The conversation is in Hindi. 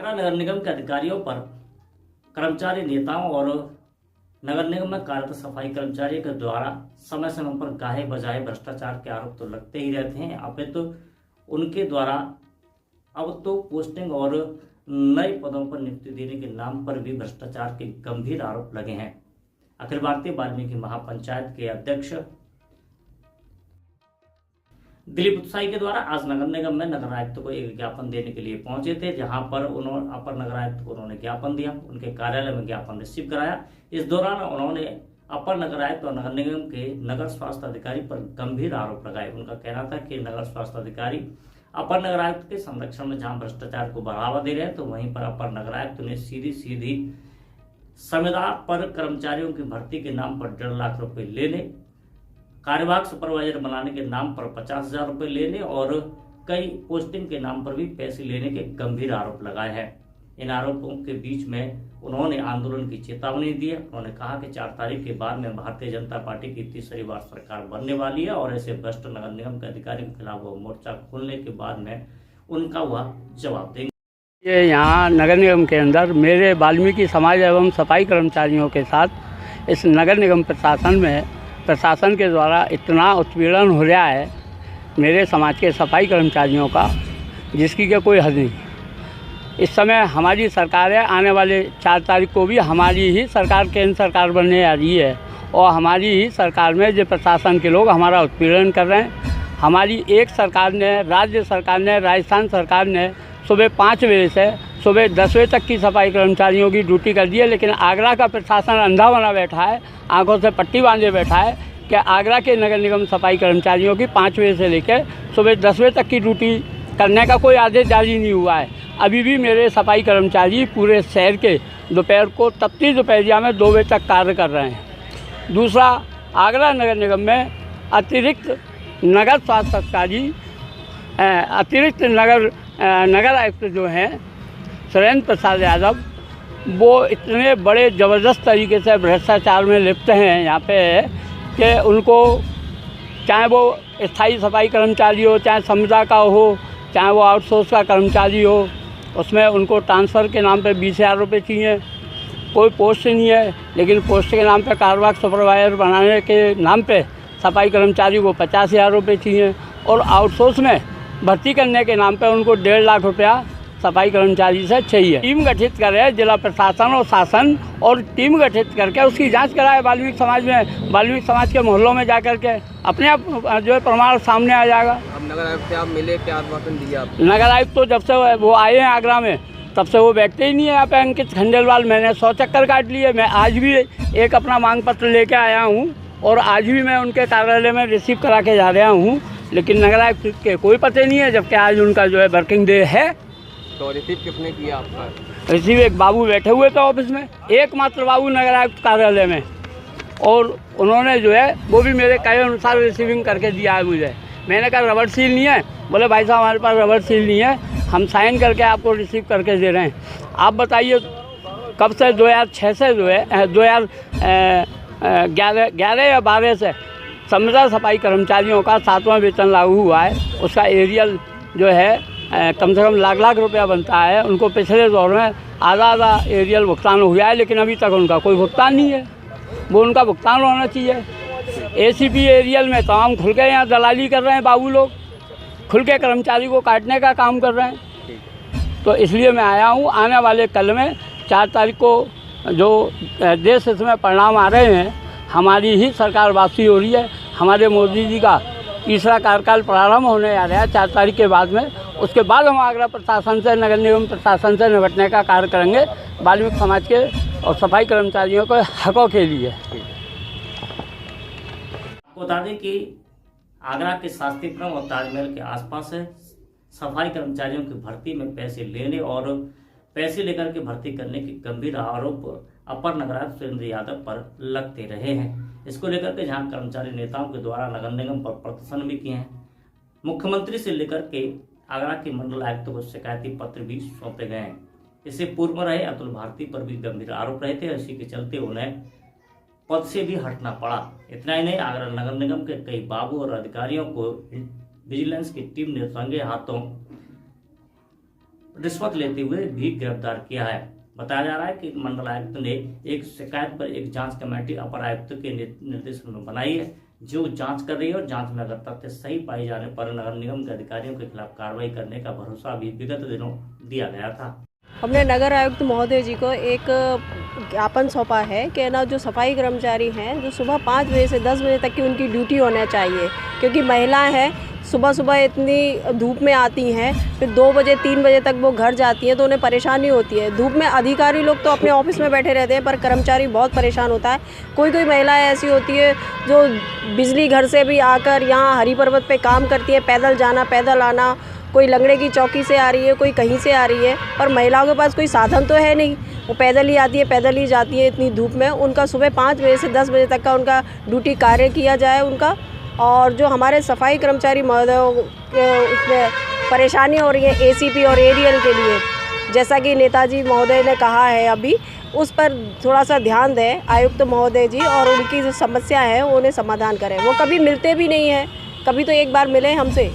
आगरा नगर निगम के अधिकारियों पर कर्मचारी नेताओं और नगर निगम में कार्यरत सफाई कर्मचारियों के द्वारा समय समय पर गाहे बजाए भ्रष्टाचार के आरोप तो लगते ही रहते हैं। अब तो उनके द्वारा अब तो पोस्टिंग और नए पदों पर नियुक्ति देने के नाम पर भी भ्रष्टाचार के गंभीर आरोप लगे हैं। अखिल भारतीय वाल्मीकि महापंचायत के अध्यक्ष दिलीप उत्साही के द्वारा आज नगर निगम में नगर आयुक्त को एक ज्ञापन देने के लिए पहुंचे थे, जहां पर उन्होंने अपर नगर आयुक्त को उन्होंने ज्ञापन दिया, उनके कार्यालय में ज्ञापन रिसीव कराया। इस दौरान उन्होंने अपर नगर आयुक्त और नगर निगम के नगर स्वास्थ्य अधिकारी पर गंभीर आरोप लगाए। उनका कहना था कि नगर स्वास्थ्य अधिकारी अपर नगर आयुक्त के संरक्षण में जहां भ्रष्टाचार को बढ़ावा दे रहे हैं, तो वहीं पर अपर नगर आयुक्त ने सीधी संविदा पर कर्मचारियों की भर्ती के नाम पर 1.5 लाख रुपए लेने, कार्यवाहक सुपरवाइजर बनाने के नाम पर 50,000 रुपए लेने और कई पोस्टिंग के नाम पर भी पैसे लेने के गंभीर आरोप लगाए हैं। इन आरोपों के बीच में उन्होंने आंदोलन की चेतावनी दी है। उन्होंने कहा कि 4 तारीख के बाद में भारतीय जनता पार्टी की तीसरी बार सरकार बनने वाली है और ऐसे भ्रष्ट नगर निगम के अधिकारियों के खिलाफ वो मोर्चा खोलने के बाद में उनका वह जवाब देंगे। ये यहाँ नगर निगम के अंदर मेरे वाल्मीकि समाज एवं सफाई कर्मचारियों के साथ इस नगर निगम प्रशासन के द्वारा इतना उत्पीड़न हो रहा है मेरे समाज के सफाई कर्मचारियों का, जिसकी के कोई हद नहीं। इस समय हमारी सरकार है, आने वाले 4 तारीख को भी हमारी ही सरकार केंद्र सरकार बनने आ रही है और हमारी ही सरकार में जो प्रशासन के लोग हमारा उत्पीड़न कर रहे हैं। हमारी एक सरकार ने, राज्य सरकार ने, राजस्थान सरकार ने सुबह 5 बजे से सुबह 10 बजे तक की सफाई कर्मचारियों की ड्यूटी कर दी है, लेकिन आगरा का प्रशासन अंधा बना बैठा है, आंखों से पट्टी बांधे बैठा है कि आगरा के नगर निगम सफाई कर्मचारियों की 5 बजे से लेकर सुबह 10 बजे तक की ड्यूटी करने का कोई आदेश जारी नहीं हुआ है। अभी भी मेरे सफाई कर्मचारी पूरे शहर के दोपहर को तपती दोपहरिया में 2 बजे तक कार्य कर रहे हैं। दूसरा, आगरा नगर निगम में अतिरिक्त नगर स्वास्थ्य अधिकारी, अतिरिक्त नगर आयुक्त जो हैं सुरेंद्र प्रसाद यादव, वो इतने बड़े ज़बरदस्त तरीके से भ्रष्टाचार में लिप्त हैं यहाँ पे कि उनको, चाहे वो स्थायी सफाई कर्मचारी हो, चाहे संविदा का हो, चाहे वो आउटसोर्स का कर्मचारी हो, उसमें उनको ट्रांसफ़र के नाम पे 20,000 रुपये चाहिए। कोई पोस्ट नहीं है, लेकिन पोस्ट के नाम पे कार्यवाहक सुपरवाइजर बनाने के नाम पे सफाई कर्मचारी को 50,000 रुपये चाहिए और आउटसोर्स में भर्ती करने के नाम पे उनको 1.5 लाख रुपया सफाई कर्मचारी से चाहिए। टीम गठित करे जिला प्रशासन और शासन, और टीम गठित करके उसकी जांच कराए वाल्मीकि समाज में, वाल्मीकि समाज के मोहल्लों में जाकर के अपने आप जो है प्रमाण सामने आ जाएगा। अब नगर आयुक्त से आप मिले, क्या आश्वासन दिया आप? नगर आयुक्त तो जब से वो आए हैं आगरा में, तब से वो बैठते ही नहीं है यहाँ पे। अंकित खंडेलवाल, मैंने 100 चक्कर काट लिए। मैं आज भी एक अपना मांग पत्र लेके आया हूँ और आज भी मैं उनके कार्यालय में रिसीव करा के जा रहा हूँ, लेकिन नगर आयुक्त के कोई पते नहीं है, जबकि आज उनका जो है वर्किंग डे है। तो रिसीव किसने किया आपका? रिसीव एक बाबू बैठे हुए थे ऑफिस में, एकमात्र बाबू नगर आयुक्त कार्यालय में, और उन्होंने जो है वो भी मेरे कहे अनुसार रिसीविंग करके दिया है मुझे। मैंने कहा रबर सील नहीं है, बोले भाई साहब हमारे पास रबर सील नहीं है, हम साइन करके आपको रिसीव करके दे रहे हैं। आप बताइए कब से 2006 से जो है 2011 या 12 से संविदा सफाई कर्मचारियों का 7वां वेतन लागू हुआ है। उसका एरियल जो है कम से कम लाख रुपया बनता है। उनको पिछले दौर में आधा एरियल भुगतान हो गया है, लेकिन अभी तक उनका कोई भुगतान नहीं है। वो उनका भुगतान होना चाहिए। एसीपी एरियल में तमाम खुल के यहाँ दलाली कर रहे हैं बाबू लोग, खुल के कर्मचारी को काटने का काम कर रहे हैं। तो इसलिए मैं आया हूँ। आने वाले कल में 4 तारीख को जो देश हित में परिणाम आ रहे हैं, हमारी ही सरकार वापसी हो रही है, हमारे मोदी जी का तीसरा कार्यकाल प्रारंभ होने आ रहा है 4 तारीख के बाद में। उसके बाद हम आगरा प्रशासन से, नगर निगम प्रशासन से निपटने का कार्य करेंगे वाल्मीकि समाज के और सफाई कर्मचारियों के हकों के लिए। आपको बता दें कि आगरा के शास्त्रीपुरम और ताजमहल के आसपास है सफाई कर्मचारियों की भर्ती में पैसे लेने और पैसे लेकर के भर्ती करने के गंभीर आरोप अपर नगर आयुक्त सुरेंद्र यादव पर लगते रहे हैं। इसको लेकर के जहां कर्मचारी नेताओं के द्वारा नगर निगम पर प्रदर्शन भी किए हैं, मुख्यमंत्री से लेकर के आगरा के मंडल आयुक्तों को शिकायती पत्र भी सौंपे गए हैं। इससे पूर्व रहे अतुल भारती पर भी गंभीर आरोप रहे थे, इसी के चलते उन्हें पद से भी हटना पड़ा। इतना ही नहीं, आगरा नगर निगम के कई बाबू और अधिकारियों को विजिलेंस की टीम ने रंगे हाथों रिश्वत लेते हुए भी गिरफ्तार किया है। बताया जा रहा है कि मंडल आयुक्त ने एक शिकायत पर एक जांच कमेटी अपर आयुक्त के निर्देशन में बनाई है, जो जांच कर रही है और जांच में अगर तथ्य सही पाए जाने पर नगर निगम के अधिकारियों के खिलाफ कार्रवाई करने का भरोसा भी विगत दिनों दिया गया था। हमने नगर आयुक्त महोदय जी को एक ज्ञापन सौंपा है कि ना जो सफाई कर्मचारी हैं, जो सुबह 5 बजे से 10 बजे तक की उनकी ड्यूटी होना चाहिए, क्योंकि महिलाएं हैं, सुबह सुबह इतनी धूप में आती हैं, फिर 2 बजे 3 बजे तक वो घर जाती हैं, तो उन्हें परेशानी होती है। धूप में अधिकारी लोग तो अपने ऑफिस में बैठे रहते हैं, पर कर्मचारी बहुत परेशान होता है। कोई कोई महिलाएं ऐसी होती है जो बिजली घर से भी आकर यहाँ हरी पर्वत पे काम करती है, पैदल जाना पैदल आना, कोई लंगड़े की चौकी से आ रही है, कोई कहीं से आ रही है, पर महिलाओं के पास कोई साधन तो है नहीं, वो पैदल ही आती है पैदल ही जाती है इतनी धूप में। उनका सुबह 5 बजे से 10 बजे तक का उनका ड्यूटी कार्य किया जाए उनका। और जो हमारे सफाई कर्मचारी महोदयों उसमें परेशानी हो रही है एसीपी और एरियल के लिए, जैसा कि नेताजी महोदय ने कहा है अभी, उस पर थोड़ा सा ध्यान दें आयुक्त महोदय जी, और उनकी जो समस्या है उन्हें समाधान करें। वो कभी मिलते भी नहीं हैं, कभी तो एक बार मिले हमसे।